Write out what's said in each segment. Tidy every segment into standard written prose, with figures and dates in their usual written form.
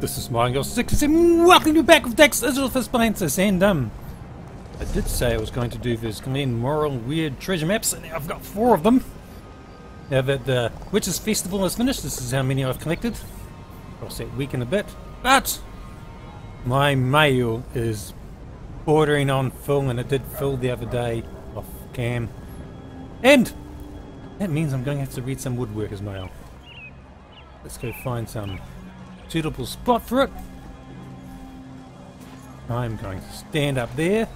This is smilejos67. Welcome you back with Dax Isidoreth Hispalensis. And I did say I was going to do this Glen Moral weird treasure maps, and I've got 4 of them. Now that the Witches Festival is finished, this is how many I've collected across that week and a bit. But my mail is bordering on full, and it did fill the other day off cam. And that means I'm going to have to read some Woodworker's mail. Let's go find some suitable spot for it. I'm going to stand up there.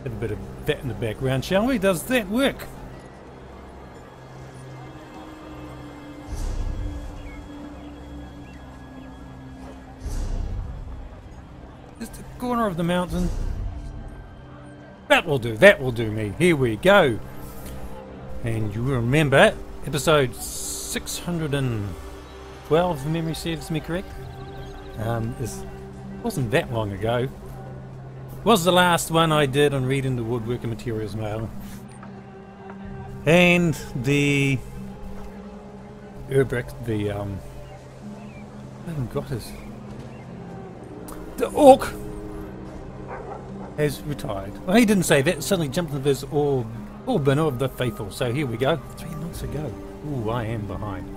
Have a bit of that in the background, shall we? Does that work? Just a corner of the mountain. That will do me. Here we go. And you remember episode 612, if memory serves me correct. This wasn't that long ago. Was the last one I did on reading the Woodworker materials mail. And the Urbrick, the I haven't got his. The Orc has retired. Well, he didn't say that. Suddenly jumped into this Orbinor of the Faithful. So here we go. 3 months ago. Ooh, I am behind.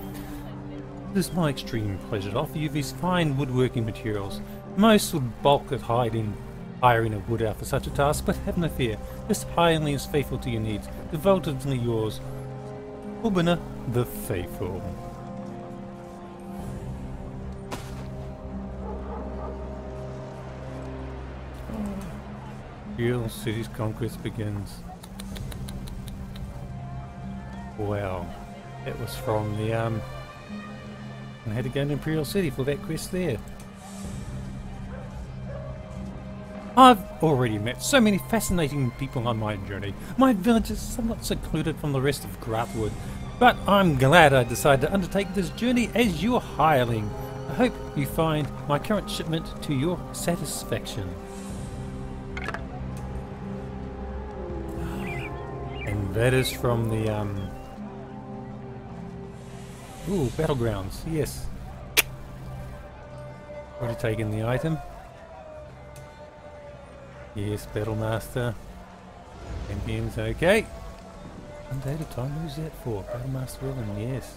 It is my extreme pleasure to offer you these fine woodworking materials. Most would balk at hiring a wood elf for such a task, but have no fear. This hireling is faithful to your needs. Devotedly yours, Orbinor the Faithful. Real city's conquest begins. Wow, that was from the I had to go to Imperial City for that quest there. I've already met so many fascinating people on my journey. My village is somewhat secluded from the rest of Grathwood, but I'm glad I decided to undertake this journey as your hireling. I hope you find my current shipment to your satisfaction. And that is from the ooh, Battlegrounds, yes. Already taken the item. Yes, Battlemaster. Champions, okay. 1 day at a time, who's that for? Battlemaster William, yes.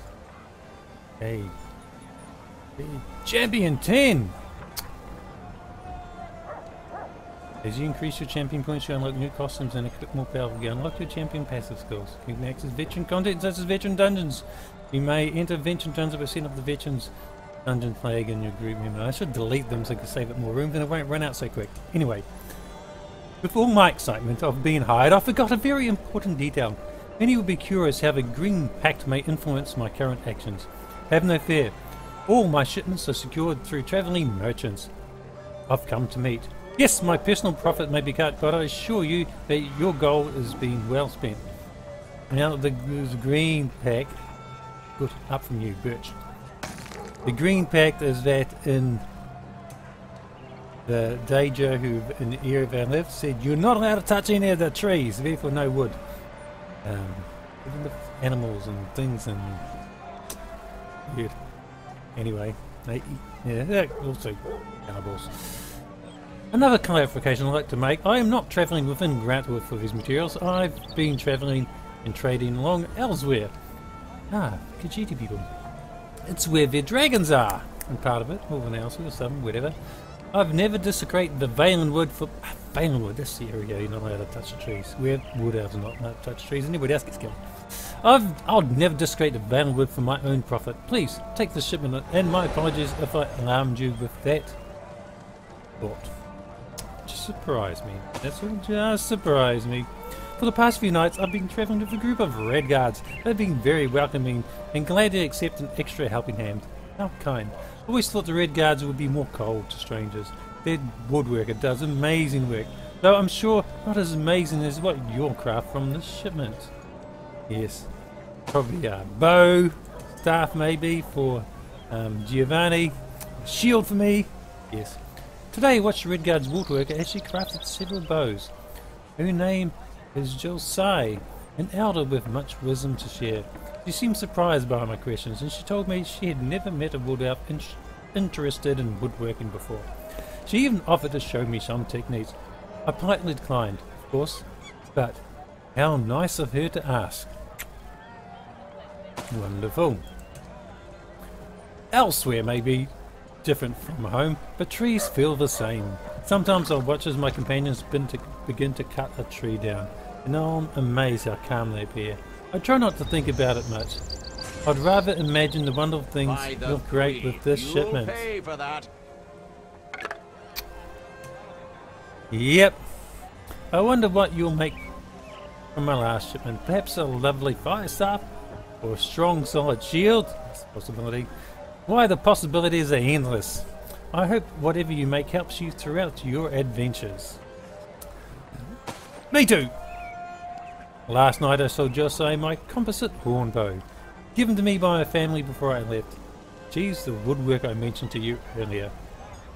Hey. Champion 10! As you increase your champion points, you unlock new costumes and equip more powerful gear. Unlock your champion passive skills. You can access veteran content such as veteran dungeons. You may enter veteran dungeons by setting up the veterans dungeon flag in your group member. I should delete them so I can save it more room, then it won't run out so quick. Anyway, with all my excitement of being hired, I forgot a very important detail. Many will be curious how the Green Pact may influence my current actions. Have no fear. All my shipments are secured through travelling merchants I've come to meet. Yes, my personal profit may be cut, but I assure you that your goal is being well spent. Now the Green Pact, good, up from you, Birch. The Green Pact is that in the Danger who in the area where I live said you're not allowed to touch any of the trees, therefore no wood. Even the animals and things and weird. Anyway, they eat, yeah, they're also cannibals. Another clarification I'd like to make, I am not travelling within Grantwood for these materials. I've been travelling and trading along elsewhere. Ah, Khajiit people. It's where their dragons are, and part of it, or an else or something, whatever. I've never desecrated the Valenwood for... Valenwood, that's the area you're not allowed to touch the trees. Where wood elves are not allowed to touch trees, anybody else gets killed. I'll never desecrate the Valenwood for my own profit. Please, take the shipment, and my apologies if I alarmed you with that thought. Just surprised me. That's what just surprised me. For the past few nights, I've been travelling with a group of Red Guards. They've been very welcoming and glad to accept an extra helping hand. How kind. Always thought the Red Guards would be more cold to strangers. Their woodworker does amazing work, though I'm sure not as amazing as what your craft from this shipment. Yes, probably a bow, staff maybe for Giovanni, shield for me. Yes. Today, watch the Red Guard's woodworker as she crafted several bows. Her name is Josiah, an elder with much wisdom to share. She seemed surprised by my questions, and she told me she had never met a wood elf interested in woodworking before. She even offered to show me some techniques. I politely declined, of course, but how nice of her to ask. Wonderful. Elsewhere may be different from home, but trees feel the same. Sometimes I'll watch as my companions begin to cut a tree down, and I'm amazed how calm they appear. I try not to think about it much. I'd rather imagine the wonderful things you'll create with this shipment. Pay for that. Yep. I wonder what you'll make from my last shipment. Perhaps a lovely fire staff? Or a strong solid shield? That's a possibility. Why, the possibilities are endless. I hope whatever you make helps you throughout your adventures. Me too! Last night I saw Josiah my composite horn bow, given to me by my family before I left. She's the woodworker I mentioned to you earlier.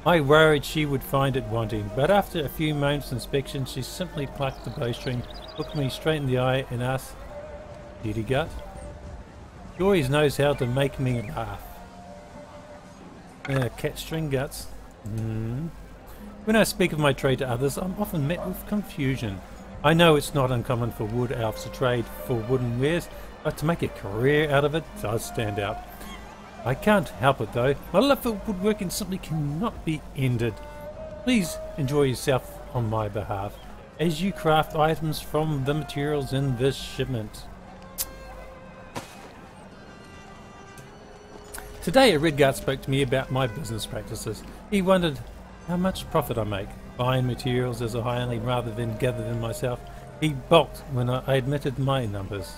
I worried she would find it wanting, but after a few moments' inspection she simply plucked the bowstring, looked me straight in the eye and asked, "Did he gut?" She always knows how to make me laugh. Cat string guts. When I speak of my trade to others, I'm often met with confusion. I know it's not uncommon for wood elves to trade for wooden wares, but to make a career out of it does stand out. I can't help it though. My love for woodworking simply cannot be ended. Please enjoy yourself on my behalf as you craft items from the materials in this shipment. Today a Redguard spoke to me about my business practices. He wondered how much profit I make, buying materials as a hireling rather than gather them myself. He balked when I admitted my numbers.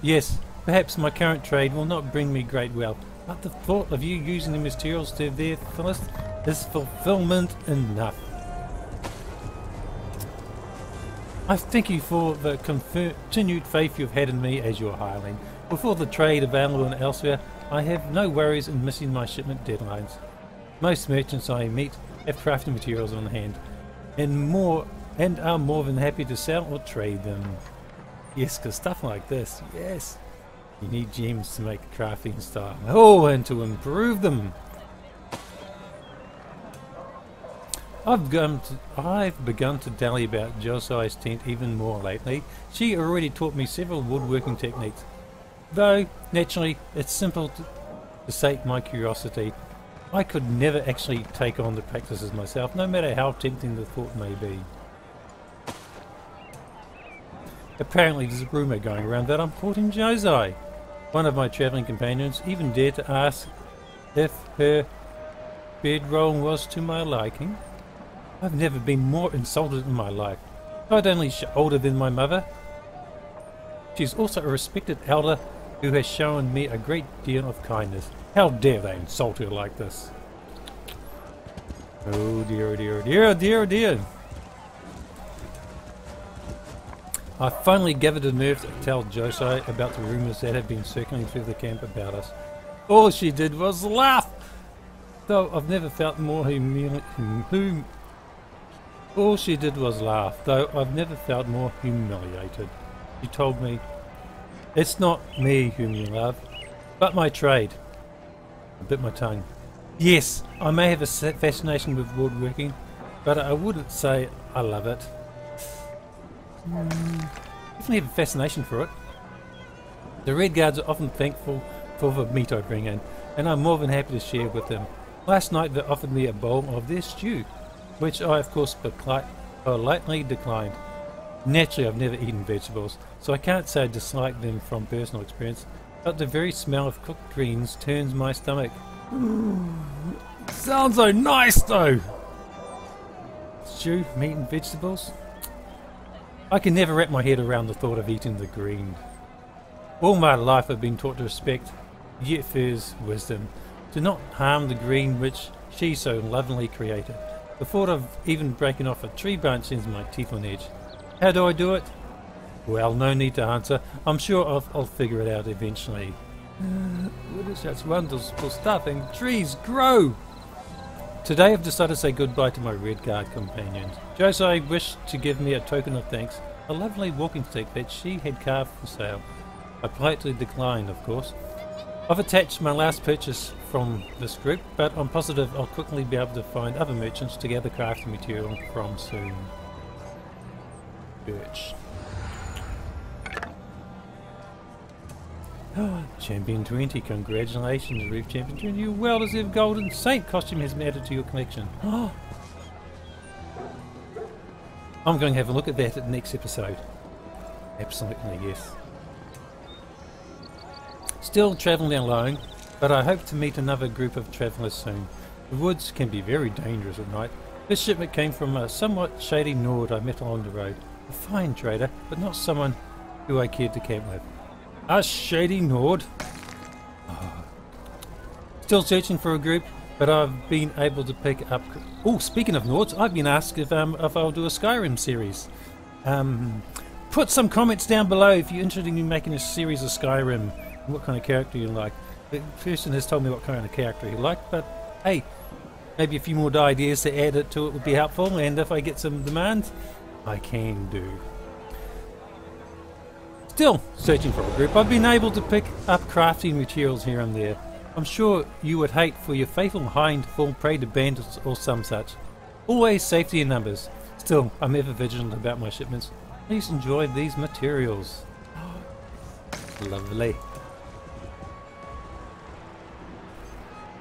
Yes, perhaps my current trade will not bring me great wealth, but the thought of you using the materials to their fullest is fulfillment enough. I thank you for the continued faith you've had in me as your hireling. With all the trade available and elsewhere, I have no worries in missing my shipment deadlines. Most merchants I meet have crafting materials on hand, and are more than happy to sell or trade them. Yes, because stuff like this, yes, you need gems to make a crafting style. Oh, and to improve them. I've begun to dally about Josiah's tent even more lately. She already taught me several woodworking techniques, though naturally it's simple to sate my curiosity. I could never actually take on the practices myself, no matter how tempting the thought may be. Apparently there's a rumour going around that I'm courting Josiah. One of my travelling companions even dared to ask if her bedroll was to my liking. I've never been more insulted in my life. Not only is she older than my mother, she's also a respected elder who has shown me a great deal of kindness. How dare they insult her like this? Oh dear, oh dear, oh dear, oh dear, oh dear. I finally gathered the nerve to tell Josiah about the rumours that have been circling through the camp about us. All she did was laugh! Though I've never felt more humiliated. She told me, "It's not me whom you love, but my trade." I bit my tongue. Yes, I may have a fascination with woodworking, but I wouldn't say I love it. Definitely have a fascination for it. The Redguards are often thankful for the meat I bring in, and I'm more than happy to share with them. Last night they offered me a bowl of their stew, which I of course politely declined. Naturally I've never eaten vegetables, so I can't say I dislike them from personal experience, but the very smell of cooked greens turns my stomach. Sounds so nice though! Stew, meat and vegetables? I can never wrap my head around the thought of eating the green. All my life I've been taught to respect Yennefer's wisdom, to not harm the green which she so lovingly created. The thought of even breaking off a tree branch sends my teeth on edge. How do I do it? Well, no need to answer. I'm sure I'll figure it out eventually. What is such wonderful stuff, and trees grow! Today I've decided to say goodbye to my Redguard companions. Josiah wished to give me a token of thanks, a lovely walking stick that she had carved for sale. I politely declined, of course. I've attached my last purchase from this group, but I'm positive I'll quickly be able to find other merchants to gather crafting material from soon. Birch. Champion 20, congratulations, Reef Champion 20. Your well-deserved Golden Saint costume has been added to your collection. I'm going to have a look at that at the next episode. Absolutely, yes. Still travelling alone, but I hope to meet another group of travellers soon. The woods can be very dangerous at night. This shipment came from a somewhat shady Nord I met along the road. A fine trader, but not someone who I cared to camp with. A shady Nord? Oh. Still searching for a group, but I've been able to pick up... Oh, speaking of Nords, I've been asked if I'll do a Skyrim series. Put some comments down below if you're interested in making a series of Skyrim. What kind of character you like. The person has told me what kind of character you like, but hey, maybe a few more ideas to add it to it would be helpful, and if I get some demand, I can do. Still searching for a group. I've been able to pick up crafting materials here and there. I'm sure you would hate for your faithful hind to fall prey to bandits or some such. Always safety in numbers. Still, I'm ever vigilant about my shipments. Please enjoy these materials. Lovely.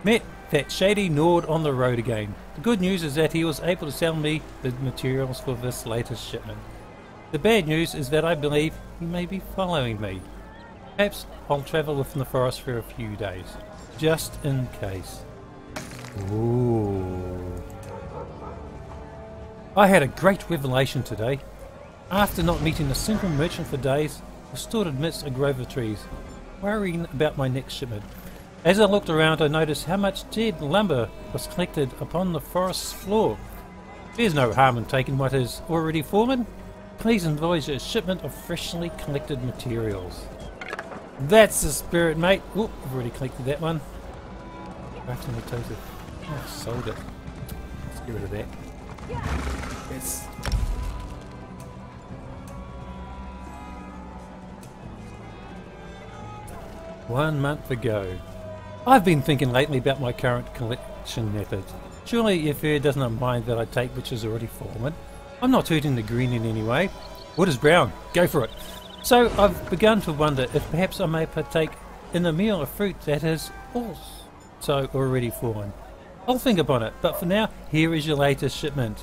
Met that shady Nord on the road again. The good news is that he was able to sell me the materials for this latest shipment. The bad news is that I believe he may be following me. Perhaps I'll travel within the forest for a few days, just in case. Ooh. I had a great revelation today. After not meeting a single merchant for days, I stood amidst a grove of trees, worrying about my next shipment. As I looked around, I noticed how much dead lumber was collected upon the forest's floor. There's no harm in taking what is already fallen. Please enjoy a shipment of freshly collected materials. That's the spirit, mate. Oh, I've already collected that one. Crafting the total. Oh, I've sold it. Let's get rid of that. Yes. One month ago. I've been thinking lately about my current collection method. Surely your fair does not mind that I take which is already fallen. I'm not hurting the green in any way. Wood is brown. Go for it. So I've begun to wonder if perhaps I may partake in a meal of fruit that has also already fallen. I'll think upon it, but for now, here is your latest shipment.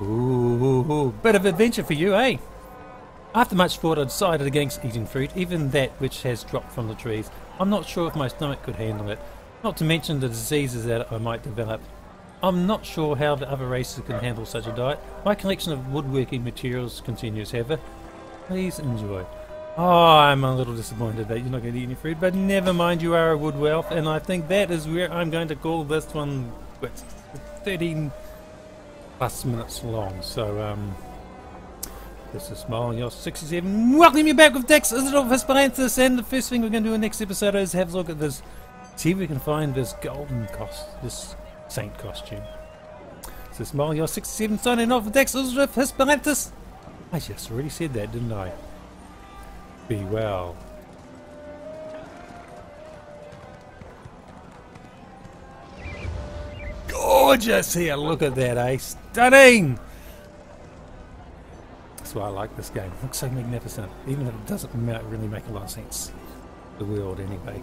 Ooh, bit of adventure for you, eh? After much thought, I decided against eating fruit, even that which has dropped from the trees. I'm not sure if my stomach could handle it, not to mention the diseases that I might develop. I'm not sure how the other races can handle such a diet. My collection of woodworking materials continues, however. Please enjoy. Oh, I'm a little disappointed that you're not going to eat any fruit, but never mind, you are a wood elf, and I think that is where I'm going to call this one. It's 13 plus minutes long, so this is smilejos67. Welcome you back with Dax Isidoreth Hispalensis, and the first thing we're going to do in the next episode is have a look at this. See if we can find this this saint costume. So smilejos67 signing off with Dax Isidoreth Hispalensis. I just already said that, didn't I? Be well. Gorgeous here, look at that, eh? Stunning! That's why I like this game. It looks so magnificent, even if it doesn't really make a lot of sense. The world, anyway.